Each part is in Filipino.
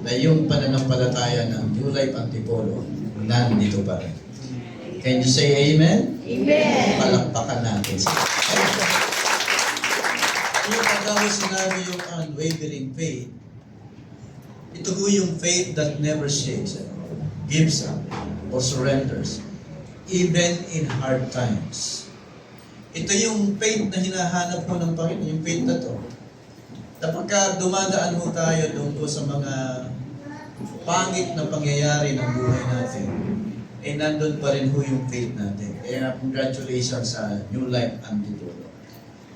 na yung pananampalataya ng New Life Antipolo nandito pa rin. Can you say amen? Amen. Palakpakan natin. Yung pagkaw sinabi yung unwavering faith, ito po yung faith that never shakes, gives up, or surrenders, even in hard times. Ito yung faith na hinahanap mo ng Panginoon, yung faith na to. Kapag dumadaan mo tayo doon po sa mga pangit na pangyayari ng buhay natin, eh nandun pa rin ho yung faith natin. Kaya congratulations sa New Life Antipolo.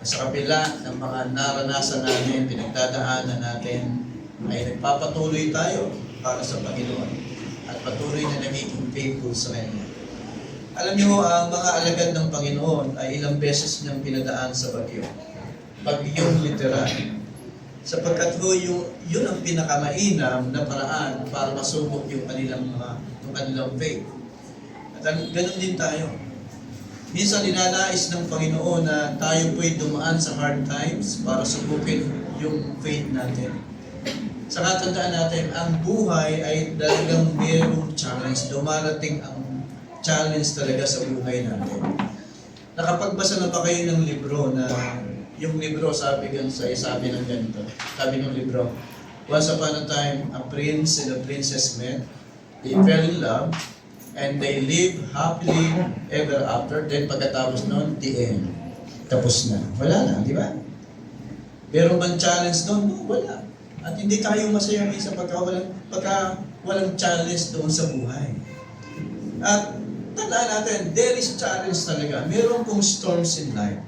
Sa kapila ng mga naranasan natin, pinagdadaanan natin, ay nagpapatuloy tayo para sa Panginoon at patuloy na nagiging faithful sa Kanya. Alam niyo, ang mga alagad ng Panginoon ay ilang beses niyang pinadaan sa bagyo. Bagyong literal. Sapagkat ho, yun ang pinakamainam na paraan para masubok yung kanilang faith. At ganun din tayo. Minsan ninanais ng Panginoon na tayo po'y dumaan sa hard times para subukin yung faith natin. Sa katandaan natin, ang buhay ay talagang mayroong challenge. Dumarating ang challenge talaga sa buhay natin. Nakapagbasa na ba kayo ng libro na yung libro sabi ng ganito. Sabi ng libro, once upon a time, a prince and a princess met. They fell in love and they live happily ever after. Then pagkatapos noon, the end. Tapos na. Wala na, di ba? Pero bang challenge doon? No, wala. At hindi tayo masaya sa pagka walang challenge doon sa buhay. At tandaan natin, there is challenge talaga. Meron pong storms in life.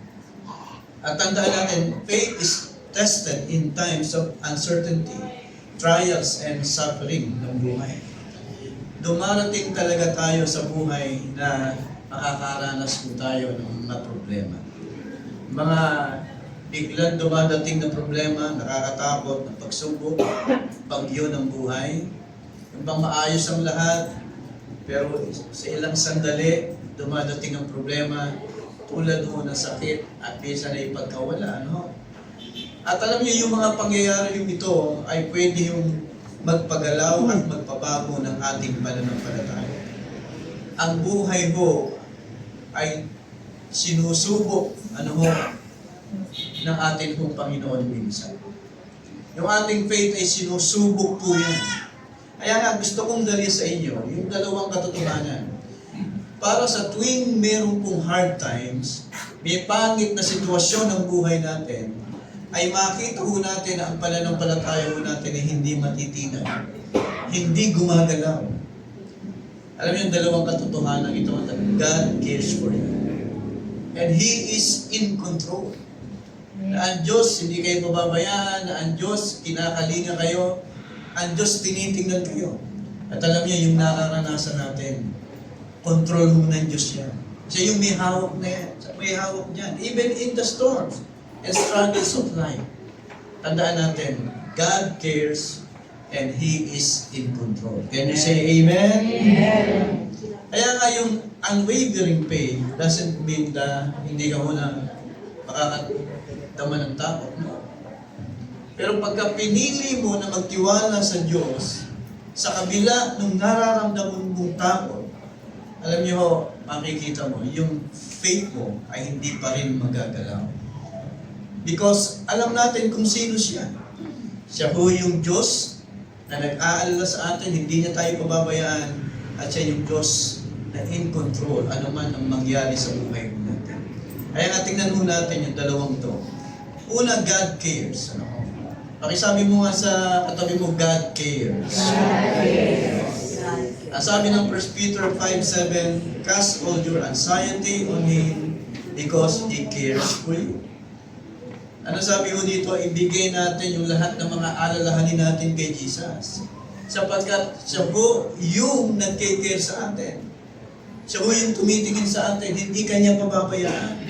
At tandaan natin, faith is tested in times of uncertainty, trials, and suffering ng buhay. Dumarating talaga tayo sa buhay na makakaranas po tayo ng mga problema. Mga biglang dumadating na problema, nakakatakot na pagsubok, bagyo ng buhay, yung bang maayos ang lahat, pero sa ilang sandali, dumadating ang problema, tulad mo ng sakit at minsan ay pagkawala. Ano? At alam niyo, yung mga pangyayari ito ay pwede yung magpagalaw at magpabago ng ating pananampalataya. Ang buhay ho ay sinusubok ng ating pong Panginoon minsan. Yung ating faith ay sinusubok po yan. Kaya nga gusto kong dali sa inyo yung dalawang katotohanan. Para sa tuwing meron pong hard times, may pangit na sitwasyon ng buhay natin, ay makita ho natin na ang pananampalataya ho natin ay hindi matitinag, hindi gumagalaw. Alam niyo yung dalawang katotohanan ito, God cares for you. And He is in control. Na ang Diyos, hindi kayo pababayaan, na ang Diyos, kinakalinga kayo, ang Diyos, tinitingnan kayo. At alam niyo, yung nararanasan natin, control mo ng Diyos yan. Siya yung may hawak na yan. May hawak niyan. Even in the storms and struggles of life. Tandaan natin, God cares and He is in control. Can you say amen? Amen. Kaya nga yung unwavering faith doesn't mean na hindi ka muna makakatama ng takot. No? Pero pagka pinili mo na magtiwala sa Diyos, sa kabila ng nararamdaman mong takot, alam niyo, makikita mo, yung faith mo ay hindi pa rin magagalaw. Because alam natin kung sino siya. Siya po yung Diyos na nag-aalala sa atin, hindi niya tayo pababayaan, at siya yung Diyos na in control, ano man ang mangyari sa buhay natin. Kaya nga tingnan mo natin yung dalawang ito. Una, God cares. Pakisabi mo nga sa katabi mo, God cares. God cares. Ang sabi ng 1 Peter 5:7, cast all your anxiety on Him because He cares for you. Ano sabi ho dito? Ibigay natin yung lahat ng mga alalahanin natin kay Jesus. Sapagkat siya po yung nagkikare sa atin. Siya po yung tumitingin sa atin, hindi Kanya pababayaan.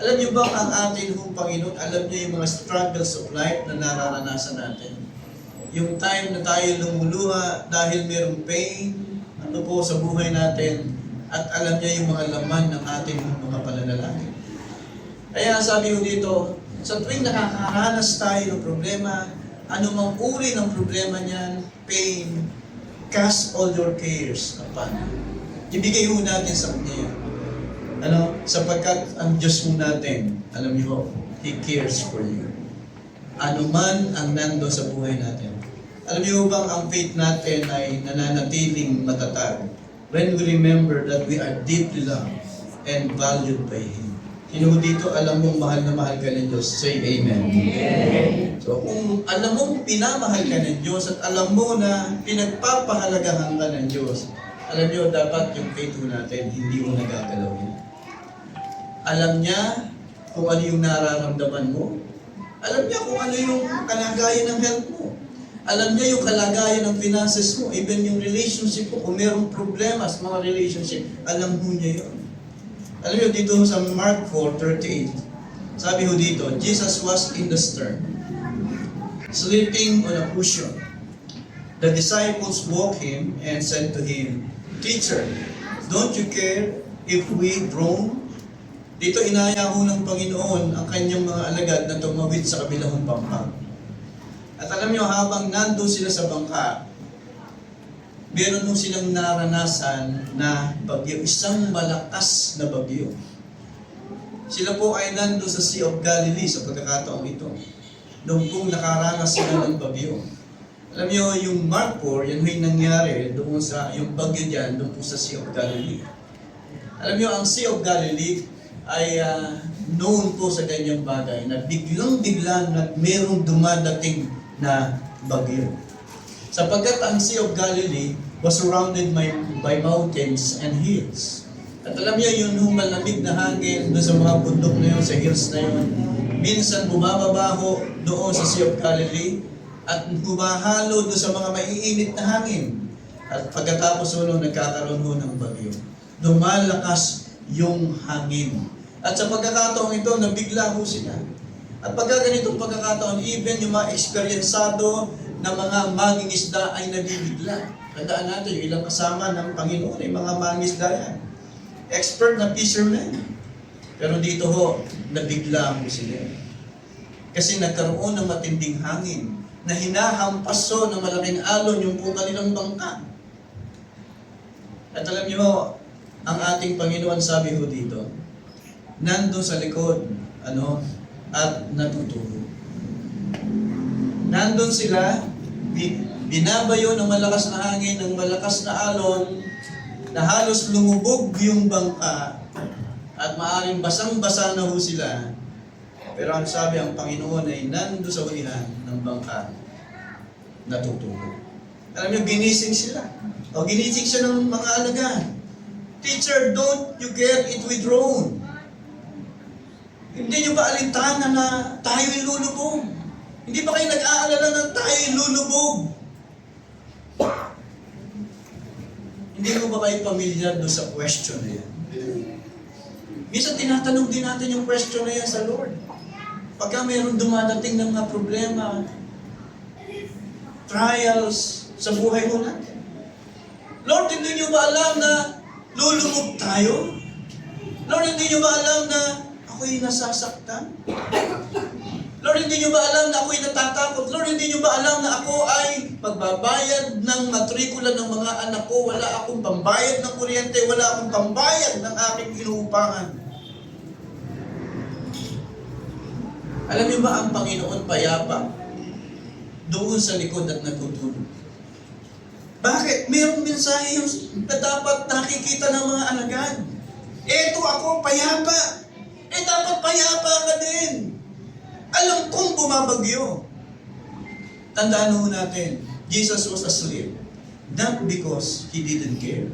Alam niyo ba ang atin hong Panginoon, alam niyo yung mga struggles of life na nararanasan natin. Yung time na tayo lumuluha dahil mayroong pain, sa buhay natin, at alam niya yung mga laman ng ating mga pananalangin. Kaya sabi ko dito, sa tuwing nakakaranas tayo ng problema, Ano mang uri ng problema niyan, pain, cast all your cares upon Him. Ibigay ho natin sa Kanya yan. Sapagkat ang Diyos ho natin, alam niyo, He cares for you. Ano man ang nando sa buhay natin. Alam niyo bang ang faith natin ay nananatiling matatag when we remember that we are deeply loved and valued by Him. Sino dito alam mong mahal na mahal ka ng Diyos? Say Amen. Amen. So kung alam mong pinamahal ka ng Diyos at alam mo na pinagpapahalagahan ka ng Diyos, alam niyo dapat yung faith natin hindi mo nagagalaw yun. Alam niya kung ano yung nararamdaman mo. Alam niya kung ano yung kalagayan ng health mo. Alam niya yung kalagayan ng finances mo, even yung relationship mo, kung mayroong problema sa mga relationship, alam mo niya yun. Alam niyo dito sa Mark 4:38, sabi ho dito, Jesus was in the stern, sleeping on a cushion. The disciples woke him and said to him, Teacher, don't you care if we drown? Dito inaya ho ng Panginoon ang kanyang mga alagad na tumawid sa kabilang pampang. At alam niyo, habang nandun sila sa bangka, meron nung silang naranasan na bagyo, isang malakas na bagyo. Sila po ay nandun sa Sea of Galilee sa pagkakataong ito. Noong pong nakaranas sila ng bagyo. Alam niyo, yung Mark 4, yan yung nangyari doon sa, yung bagyo dyan, doon po sa Sea of Galilee. Alam niyo, ang Sea of Galilee ay known po sa ganyang bagay na biglang-bigla na merong dumadating na bagyo. Sapagkat ang Sea of Galilee was surrounded by mountains and hills. At alam niyo, yung malamig na hangin doon sa mga bundok na yun, sa hills na yun, minsan bumababaho doon sa Sea of Galilee at humahalo doon sa mga maiinit na hangin. At pagkatapos nung nagkakaroon ho ng bagyo, lumalakas yung hangin. At sa pagkakataong ito, nabigla ho sila. At pagka ganitong pagkakataon, even yung mga eksperyensado na mga mangingisda ay nabibigla. Tandaan natin, yung ilang kasama ng Panginoon ay mga mangingisda yan. Expert na fishermen. Pero dito ho, nabigla ho sila. Kasi nagkaroon ng matinding hangin na hinahampas ho ng malaking alon yung po kanilang bangka. At alam niyo, ang ating Panginoon sabi ho dito, nandun sa likod, at natutulog. Nandun sila, binabayo ng malakas na hangin, ng malakas na alon, na halos lumubog yung bangka, at maaaring basang-basa na ho sila. Pero ang sabi ang Panginoon ay nandun sa ulihan ng bangka, natutulog. Alam niyo, ginising sila. O ginising siya ng mga alagad. Teacher, don't you get it with drone? Hindi nyo ba alintahan na tayo'y lulubog? Hindi ba kayo nag-aalala na tayo'y lulubog? Hindi mo ba kayo pamilyar doon sa question na yan? Minsan tinatanong din natin yung question na yan sa Lord. Pagka mayroong dumadating ng mga problema, trials sa buhay mo natin. Lord, hindi nyo ba alam na lulubog tayo? Lord, hindi nyo ba alam na ako'y nasasaktan? Lord, hindi nyo ba alam na ako'y natatakot? Lord, hindi nyo ba alam na ako ay magbabayad ng matrikula ng mga anak ko? Wala akong pambayad ng kuryente, wala akong pambayad ng aking inuupahan. Alam niyo ba ang Panginoon payapa doon sa likod at nagtutulog? Bakit? Mayroong mensahe yung na dapat nakikita ng mga alagad. Eto ako, payapa. Dapat payapa ka din. Alam kong bumabagyo. Tandaan mo natin, Jesus was asleep. Not because He didn't care.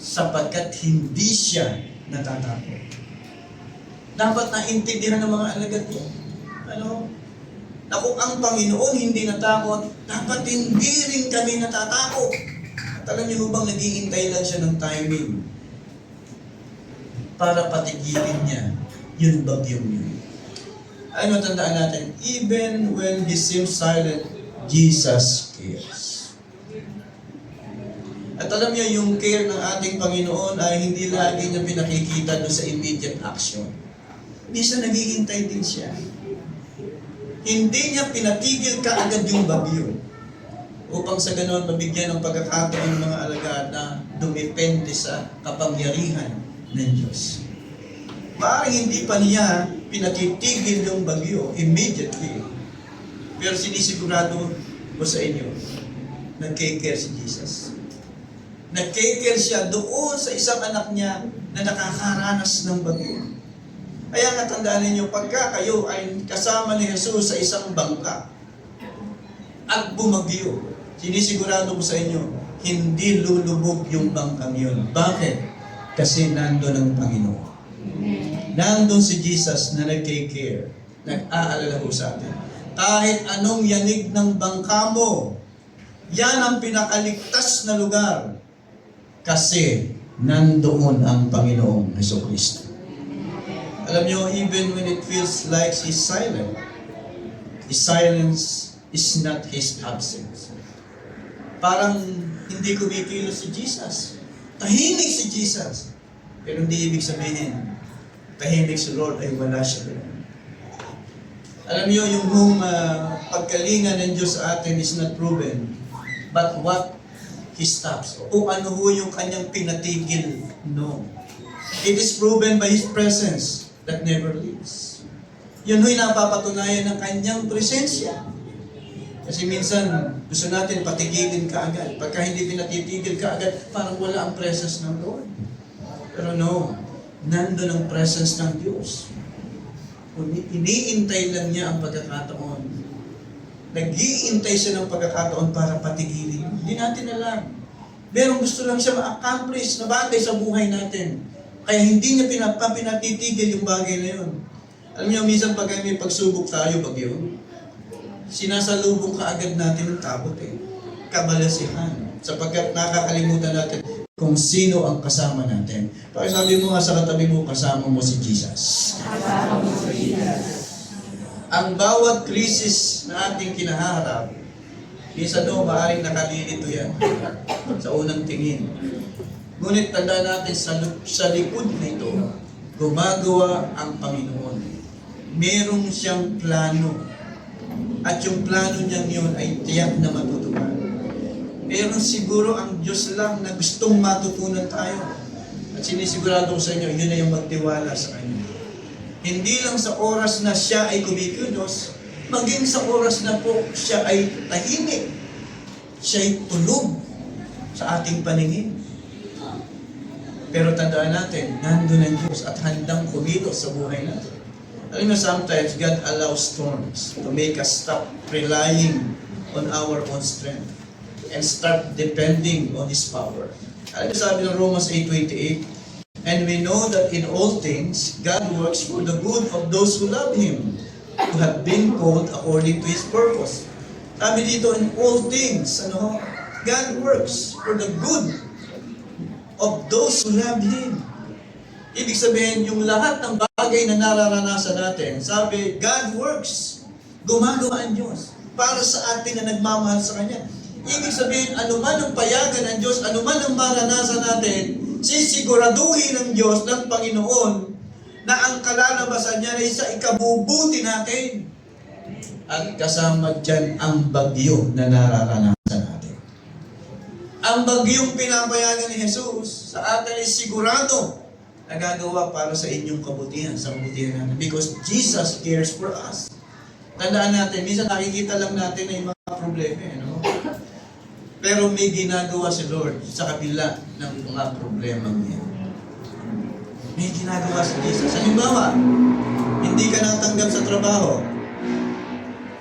Sapagkat hindi siya natatakot. Dapat naintindihan ng mga alagad mo. Na kung ang Panginoon hindi natakot, dapat hindi rin kami natatakot. At alam niyo bang naghihintay lang siya ng timing para patigilin niya yung bagyong yun. Ano tandaan natin? Even when He seems silent, Jesus cares. At alam niyo, yung care ng ating Panginoon ay hindi lagi niya pinakikita doon sa immediate action. Minsan naghihintay din siya. Hindi niya pinatigil kaagad yung bagyo. Upang sa ganon mabigyan ng pagkakataon ng mga alagad na dumepende sa kapangyarihan ng Diyos. Parang hindi pa niya pinatitigil yung bagyo immediately. Pero sinisigurado ko sa inyo, nag-care si Jesus. Nag-care siya doon sa isang anak niya na nakakaranas ng bagyo. Kaya nga tandaan ninyo, pagka kayo ay kasama ni Jesus sa isang bangka at bumagyo, sinisigurado ko sa inyo, hindi lulubog yung bangkang yun. Bakit? Kasi nandun ang Panginoon. Nandun si Jesus na nag-care, nag-aalala ko sa atin. Kahit anong yanig ng bangka mo, yan ang pinakaligtas na lugar. Kasi nandoon ang Panginoong Jesucristo. Alam nyo, even when it feels like He's silent, His silence is not His absence. Parang hindi kumikilos si Jesus. Tahimik si Jesus. Pero hindi ibig sabihin, tahimik si Lord ay wala siya rin. Alam nyo, yung pagkalinga ng Diyos sa atin is not proven, but what He stops. O ano ho yung kanyang pinatigil? No. It is proven by His presence that never leaves. Yun ho'y napapatunayan ng kanyang presensya. Kasi minsan, gusto natin patigilin ka agad. Pagka hindi pinatitigil ka agad, parang wala ang presence ng Lord. Pero no, nandun ang presence ng Diyos. Iniintay lang niya ang pagkakataon. Nag-iintay siya ng pagkakataon para patigilin. Hindi natin alam. Pero gusto lang siya ma-accomplish na bagay sa buhay natin. Kaya hindi niya pinatitigil yung bagay na yun. Alam niyo, minsan pag may pagsubok tayo, bagyo, sinasalubong ka agad natin ng takot kabalasihan. Sapagkat nakakalimutan natin kung sino ang kasama natin. Pakisabi mo nga sa katabi mo, kasama mo si Jesus. Kasama mo si Jesus. Ang bawat krisis na ating kinaharap, minsan maaaring nakalilito yan sa unang tingin. Ngunit tandaan natin, sa likod nito, gumagawa ang Panginoon. Merong siyang plano. At yung plano niyang yun ay tiyak na matutupad. Pero siguro ang Diyos lang na gustong matutunan tayo. At sinisigurado ko sa inyo, yun na yung magtiwala sa Kanya. Hindi lang sa oras na siya ay kumikilos, maging sa oras na po siya ay tahimik. Siya ay tulog sa ating paningin. Pero tandaan natin, nandun ang Diyos at handang kumilos sa buhay natin. Alam mo, sometimes God allows storms to make us stop relying on our own strength and start depending on His power. Alam mo, sabi ng Romans 8:28, and we know that in all things, God works for the good of those who love Him, who have been called according to His purpose. Sabi dito, in all things, God works for the good of those who love Him. Ibig sabihin, yung lahat ng bagay na nararanasan natin, sabi, God works. Gumagawa ang Diyos para sa atin na nagmamahal sa Kanya. Ibig sabihin, anuman ang payagan ng Diyos, anuman ang maranasan natin, sisiguraduhin ng Diyos, ng Panginoon, na ang kalalabasan niya ay sa ikabubuti natin. At kasama dyan ang bagyo na nararanasan natin. Ang bagyong pinapayagan ni Jesus sa atin ay sigurado nagagawa para sa inyong kabutihan, sa kabutihan natin. Because Jesus cares for us. Tandaan natin, minsan nakikita lang natin na yung mga problema, pero may ginagawa si Lord sa kabila ng mga problema niya. May ginagawa si Jesus. Halimbawa, hindi ka natanggap sa trabaho,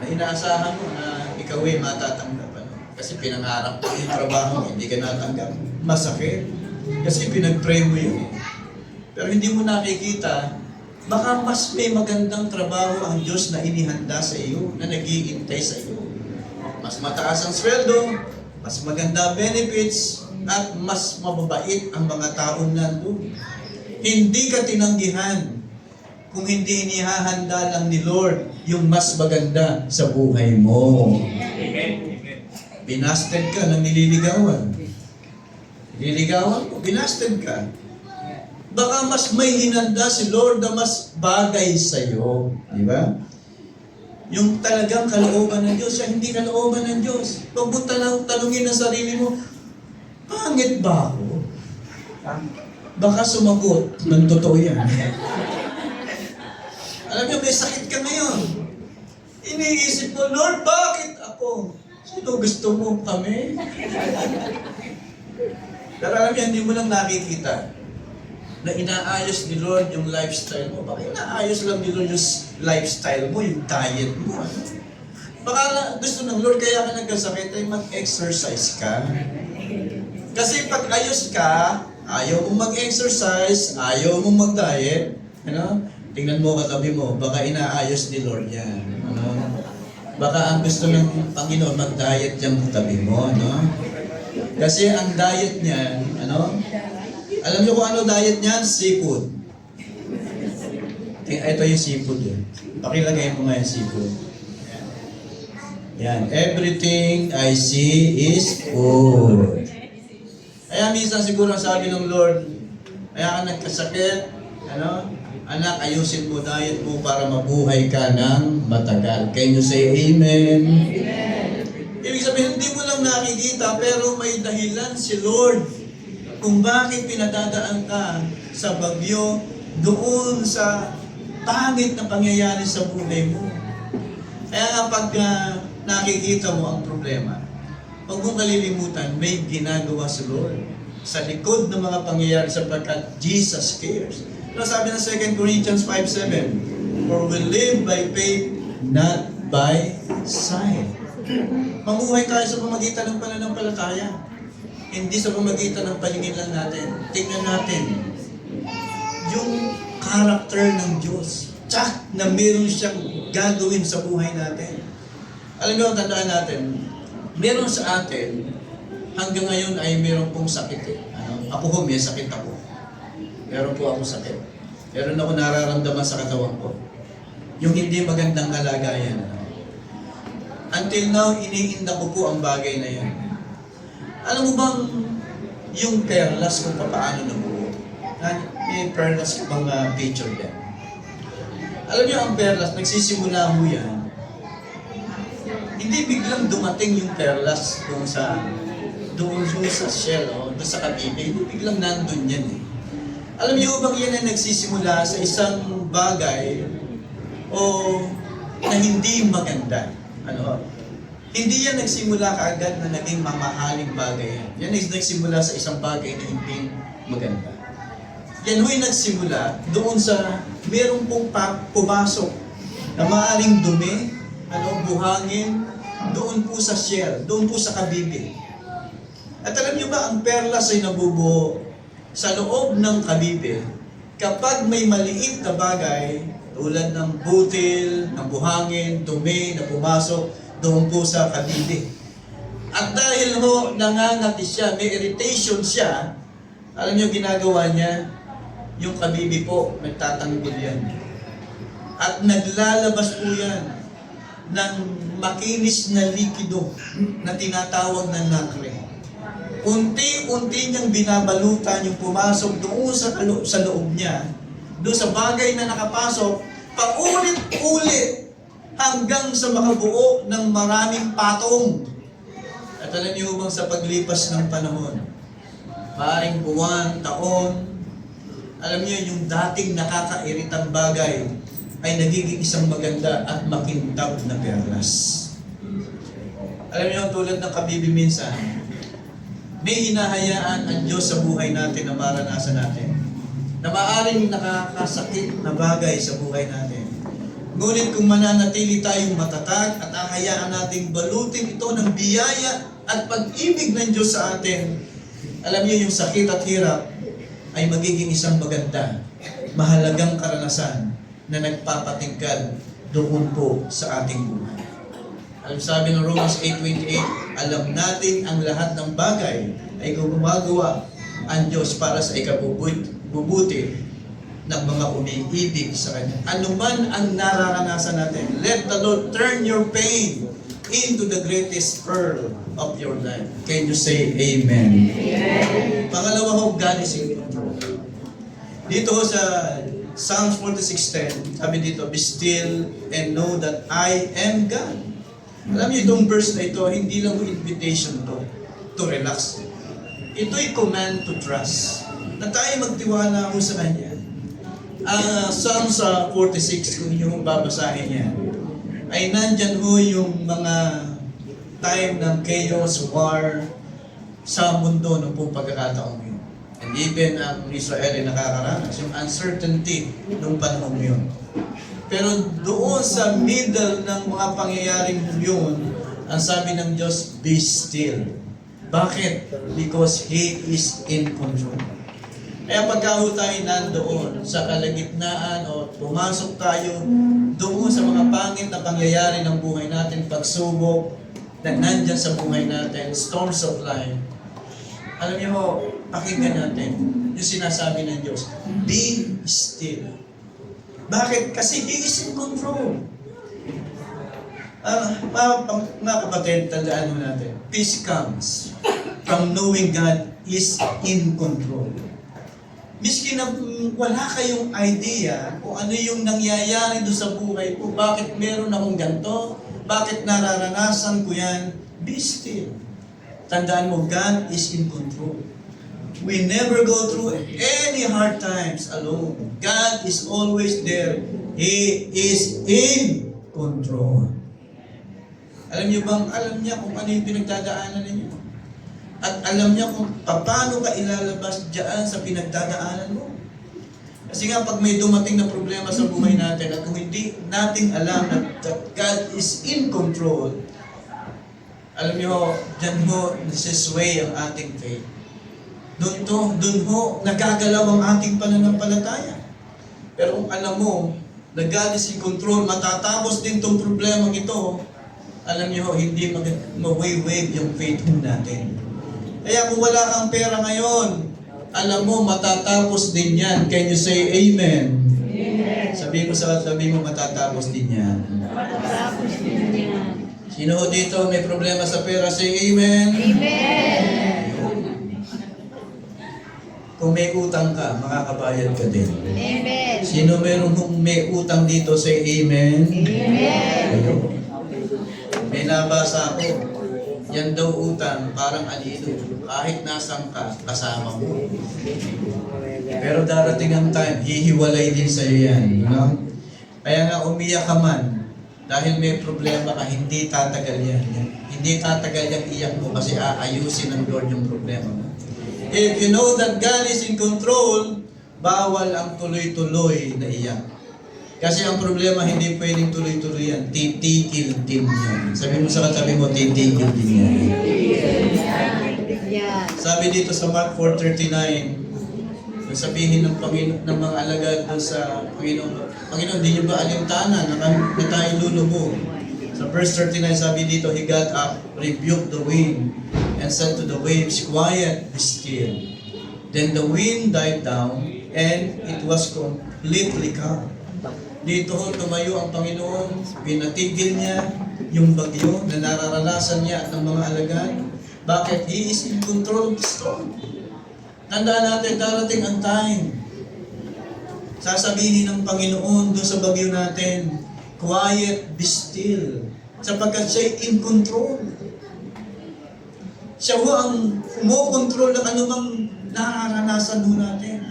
na inaasahan mo na ikaw ay matatanggap. Kasi pinangarap mo yung trabaho, hindi ka natanggap. Masakit. Kasi pinag-pray mo yun Pero hindi mo nakikita, baka mas may magandang trabaho ang Diyos na inihanda sa iyo, na nag-iintay sa iyo. Mas mataas ang sweldo, mas maganda benefits, at mas mababait ang mga taong nandun. Hindi ka tinanggihan kung hindi inihahanda lang ni Lord yung mas maganda sa buhay mo. Binasted ka ng nililigawan. Nililigawan mo, binasted ka. Baka mas may hinanda si Lord na mas bagay sa iyo. Di ba? Yung talagang kalooban ng Diyos, siya hindi kalooban ng Diyos. Huwag mo tanungin ang sarili mo, pangit ba ako? Baka sumagot, ng totoo yan. Alam niyo, may sakit ka ngayon. Iniisip mo, Lord, bakit ako? Sino gusto mo kami? Pero alam niyo, hindi mo lang nakikita na inaayos ni Lord yung lifestyle mo. Baka inaayos lang ni Lord yung lifestyle mo, yung diet mo. Baka gusto ng Lord, kaya ka nagkasakit ay mag-exercise ka. Kasi pag ayos ka, ayaw mong mag-exercise, ayaw mong mag-diet, ano? Tingnan mo katabi mo, baka inaayos ni Lord yan. Ano? Baka ang gusto ng Panginoon, mag-diet yung katabi mo, no? Kasi ang diet niyan, ano? Alam niyo kung ano diet niyan? Seafood. Ito yung seafood yun. Pakilagay mo nga yung seafood. Yan. Everything I see is food. Kaya minsan siguro sabi ng Lord, kaya ka nagkasakit, ano? Anak, ayusin mo diet mo para mabuhay ka ng matagal. Can you say amen? Amen. Ibig sabihin, hindi mo lang nakikita, pero may dahilan si Lord kung bakit pinadadaan ka sa bagyo doon sa pangit na pangyayari sa buhay mo. Kaya nga pag nakikita mo ang problema, huwag mong kalilimutan, may ginagawa si Lord sa likod ng mga pangyayari sapagkat Jesus cares. Ano sabi ng 2 Corinthians 5:7? For we live by faith, not by sight. Mamuhay tayo sa pamagitan ng pananampalataya. Hindi sa pamagitan ng paningin lang natin. Tingnan natin yung character ng Diyos. Tsak na meron siyang gagawin sa buhay natin. Alam niyo, tandaan natin, meron sa atin, hanggang ngayon ay meron pong sakit eh. Ako may sakit ako. Meron po ako sakit. Meron ako nararamdaman sa katawan ko. Yung hindi magandang kalagayan. Until now, iniinda ko po ang bagay na yan. Alam mo bang yung perlas kung paano nabuo? May perlas bang picture yan? Alam niyo ang perlas, nagsisimula mo yan. Hindi biglang dumating yung perlas doon sa shell, doon sa kabibig. Hindi biglang nandun yan eh. Alam niyo bang yan ay nagsisimula sa isang bagay o na hindi maganda? Ano? Hindi yan nagsimula kaagad na naging mamahaling bagay yan. Yan ay nagsimula sa isang bagay na hindi maganda. Yan ho'y nagsimula doon sa merong pong pumasok na maaaring dumi, buhangin, doon po sa shell, doon po sa kabibig. At alam niyo ba, ang perlas ay nabubuo sa loob ng kabibig kapag may maliit na bagay tulad ng butil, ng buhangin, dumi na pumasok doon po sa kabibig. At dahil ho, nangangati siya, may irritation siya, alam niyo ginagawa niya, yung kabibig po, nagtatanggol yan. At naglalabas po yan ng makinis na likido na tinatawag na nacre. Unti-unti niyang binabalutan yung pumasok doon sa loob niya, doon sa bagay na nakapasok, paulit-ulit, hanggang sa makabuo ng maraming patong. At alam niyo bang sa paglipas ng panahon, maaaring buwan, taon, alam niyo yung dating nakakairitang bagay ay nagiging isang maganda at makintab na perlas. Alam niyo, tulad ng kabibig minsan, may hinahayaan ang Diyos sa buhay natin na maranasan natin na maaaring nakakasakit na bagay sa buhay natin. Ngunit kung mananatili tayong matatag at ahayaan nating balutin ito ng biyaya at pag-ibig ng Diyos sa atin, alam niyo yung sakit at hirap ay magiging isang maganda, mahalagang karanasan na nagpapatingkad doon po sa ating buhay. Alam sabi ng Romans 8:28, alam natin ang lahat ng bagay ay gumagawa ang Diyos para sa ikabubuti ng mga umiibig sa Kanya. Ano man ang nararanasan natin, let the Lord turn your pain into the greatest pearl of your life. Can you say Amen? Amen. Pangalawa ho, God is in control. Dito ho sa Psalms 46:10, sabi dito, be still and know that I am God. Alam niyo, itong verse na ito, hindi lang invitation to relax. Ito'y command to trust. Na tayo magtiwala ho sa Kanya. Psalms 46, kung inyo babasahin niya, ay nandyan ho yung mga time ng chaos, war, sa mundo ng pong pagkakataon yun. And even ang Israel ay nakakaranas, yung uncertainty nung panahon yun. Pero doon sa middle ng mga pangyayaring yun, ang sabi ng Diyos, be still. Bakit? Because He is in control. Kaya pagka tayo nandoon sa kalagitnaan o pumasok tayo doon sa mga pangit na pangyayari ng buhay natin, pagsubok na nandyan sa buhay natin, storms of life, alam niyo ho, pakinggan natin yung sinasabi ng Diyos, be still. Bakit? Kasi He is in control. Mga kapatid, tandaan mo natin, peace comes from knowing God is in control. Miski na wala kayong idea kung ano yung nangyayari doon sa buhay ko, bakit meron akong ganito, bakit nararanasan ko yan, be still. Tandaan mo, God is in control. We never go through any hard times alone. God is always there. He is in control. Alam niya kung ano yung pinagdadaanan ninyo. At alam niya kung paano ka ilalabas diyan sa pinagdadaanan mo. Kasi nga, pag may dumating na problema sa buhay natin at kung hindi natin alam that God is in control, alam niyo, dyan ho, nasisway ang ating faith. Doon ho, nagagalaw ang ating pananampalataya. Pero kung alam mo, na God is in control, matatapos din itong problemang ito, alam niyo ho, hindi ma-wave yung faith ho natin. Kaya kung wala kang pera ngayon, alam mo, matatapos din yan. Can you say amen? Amen. Sabi mo sa katabi mo, matatapos din yan. Matatapos din yan. Sino ho dito may problema sa pera? Say amen. Amen. Kung may utang ka, makakabayad ka din. Amen. Sino merong may utang dito? Say amen. Amen. Ayun. May nabasa ako. Yan daw utang, parang anino. Kahit nasan ka, kasama mo. Pero darating ang time, hihiwalay din sa'yo yan. You know? Kaya nga umiyak ka man, dahil may problema ka, hindi tatagal yan. Hindi tatagal yung iyak mo kasi aayusin ng Lord yung problema mo. If you know that God is in control, bawal ang tuloy-tuloy na iyak. Kasi ang problema, hindi pwedeng tuloy-tuloy yan. Titigil din yan. Sabi mo sa katabi mo, titigil din yan. Yan. Sabi dito sa Mark 4:39, sabihin ng Panginoon, ng mga alagad doon sa Panginoon, Panginoon, di niyo ba alintana na tayo lulubo? Sa verse 39, sabi dito, He got up, rebuked the wind, and said to the waves, quiet, be still. Then the wind died down, and it was completely calm. Dito ho, tumayo ang Panginoon, pinatigil niya yung bagyo na nararanasan niya at ng mga alagad. Bakit? He is in control of the storm. Tandaan natin, darating ang time. Sasabihin ng Panginoon doon sa bagyo natin, quiet, be still. Sapagkat siya in control. Siya ho ang kumokontrol ng anumang nararanasan ho natin.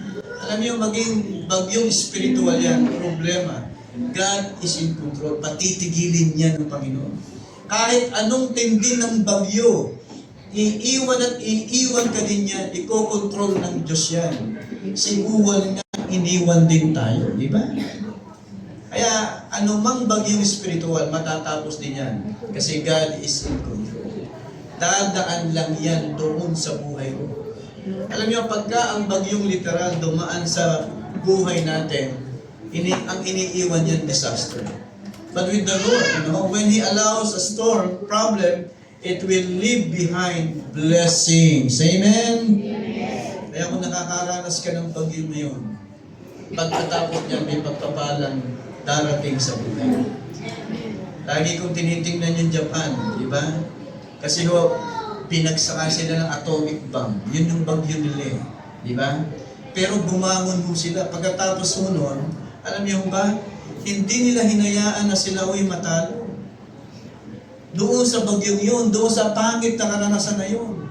Alam niyo, maging bagyong spiritual yan, problema. God is in control. Patitigilin niya ng Panginoon. Kahit anong tindi ng bagyo, iiwan at iiwan ka din yan, ikokontrol ng Diyos yan. Si Uwal nga, iniwan din tayo, di ba? Kaya anumang bagyong spiritual, matatapos din yan. Kasi God is in control. Dadaan lang yan doon sa buhay mo. Alam niyo, pagka ang bagyong literal dumaan sa buhay natin, ang iniiwan yan disaster. But with the Lord, when He allows a storm, problem, it will leave behind blessings. Amen? Amen. Kaya kung nakakaranas ka ng bagyo ngayon, pagkatapos niyan, may pagpapalang darating sa buhay. Lagi kong tinitingnan yung Japan, di ba? Kasi ho, pinagsaka sila ng atomic bomb. Yun yung bagyo nila eh. Di ba? Pero bumangon ho sila. Pagkatapos ho nun, alam niyo ba, hindi nila hinayaan na sila ho'y matalo. Doon sa bagyong yun, doon sa pangit na karanasan na yun.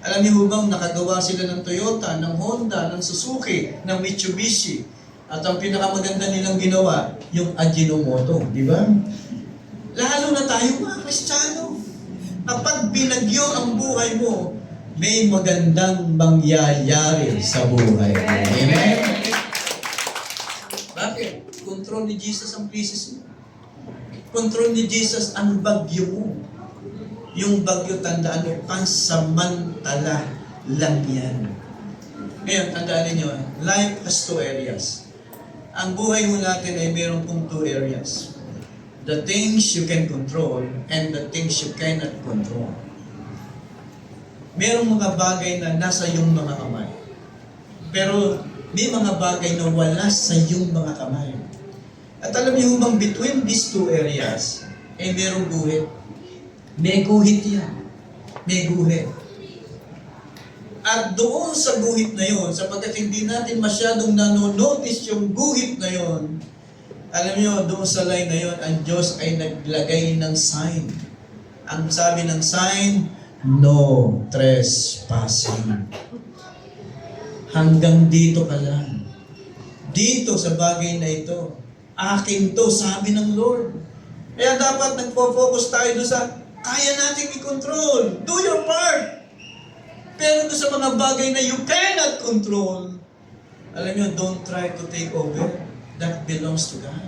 Alam niyo bang nakagawa sila ng Toyota, ng Honda, ng Suzuki, ng Mitsubishi. At ang pinakamaganda nilang ginawa, yung Ajinomoto, di ba? Lalo na tayo mga Kristiyano. Kapag binagyo ang buhay mo, may magandang mangyayari sa buhay. Amen? Bakit? Control ni Jesus ang crisis mo. Control ni Jesus ang bagyo mo. Yung bagyo, tandaan mo, pansamantala lang yan. Ngayon, tandaan ninyo, life has two areas. Ang buhay mo natin ay mayroon pong two areas. The things you can control and the things you cannot control. Merong mga bagay na nasa iyong mga kamay. Pero may mga bagay na wala sa iyong mga kamay. At alam niyo bang between these two areas, merong guhit. May guhit yan. May guhit. At doon sa guhit na yon, sapagkat hindi natin masyadong nanonotice yung guhit na yon, alam niyo, doon sa line na yon, ang Diyos ay naglagay ng sign. Ang sabi ng sign, no trespassing. Hanggang dito ka lang. Dito sa bagay na ito. Akin to, sabi ng Lord. Kaya dapat nagpo-focus tayo doon sa kaya nating i-control. Do your part. Pero doon sa mga bagay na you cannot control, alam niyo, don't try to take over. That belongs to God.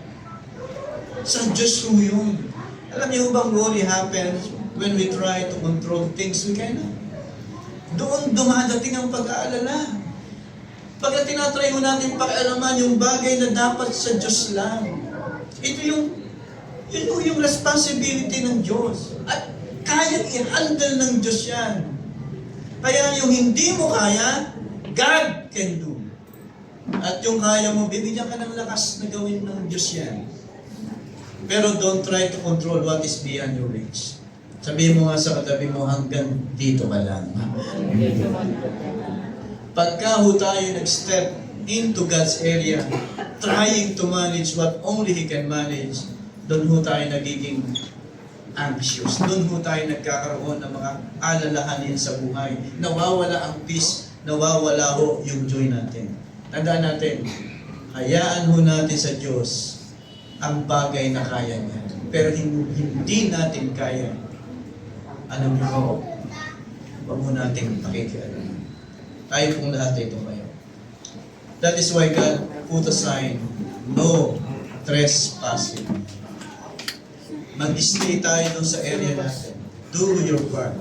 Sa Diyos ko yun. Alam niyo bang worry happens when we try to control things we cannot? Doon dumadating ang pag-aalala. Pagka tinatry mo natin pakialaman yung bagay na dapat sa Diyos lang. Ito yung responsibility ng Diyos. At kayang i-handle ng Diyos yan. Kaya yung hindi mo kaya, God can do. At yung kaya mo, bibigyan ka ng lakas na gawin ng Diyos yan. Pero don't try to control what is beyond your reach. Sabihin mo nga sa katabi mo, hanggang dito ka lang. Pagka ho tayo nag-step into God's area, trying to manage what only He can manage, doon ho tayo nagiging anxious. Doon ho tayo nagkakaroon ng mga alalahanin sa buhay. Nawawala ang peace, nawawala ho yung joy natin. Tandaan natin, hayaan ho natin sa Diyos ang bagay na kaya niya. Pero hindi natin kaya. Alam niyo ho, huwag mo natin pakikialaman. Tayo pong lahat ito kayo. That is why God put a sign, no trespassing. Mag-stay tayo doon sa area natin. Do your part.